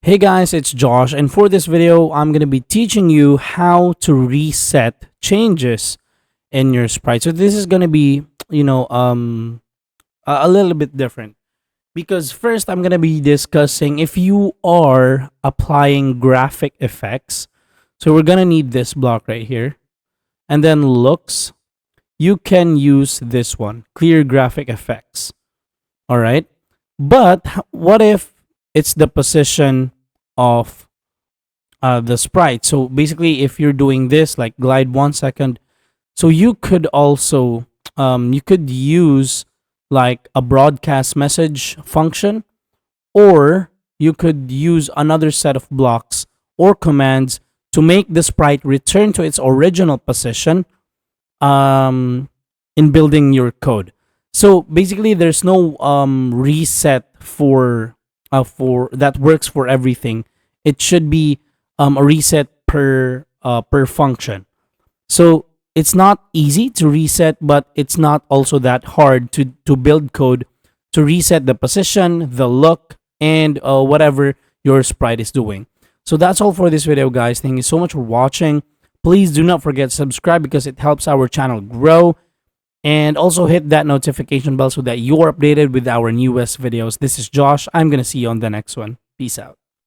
Hey guys, it's Josh, and for this video, I'm going to be teaching you how to reset changes in your sprite. So this is going to be, a little bit different because first I'm going to be discussing if you are applying graphic effects. So we're going to need this block right here. And then looks, you can use this one, clear graphic effects. All right? But what if it's the position of the sprite? So basically, if you're doing this, like glide 1 second, so you could also you could use like a broadcast message function, or you could use another set of blocks or commands to make the sprite return to its original position in building your code. So basically, there's no reset for that works for everything. It should be a reset per function. So it's not easy to reset, but it's not also that hard to build code to reset the position, the look, and whatever your sprite is doing. So that's all for this video, guys. Thank you so much for watching. Please do not forget to subscribe because it helps our channel grow. And also hit that notification bell so that you're updated with our newest videos. This is Josh. I'm going to see you on the next one. Peace out.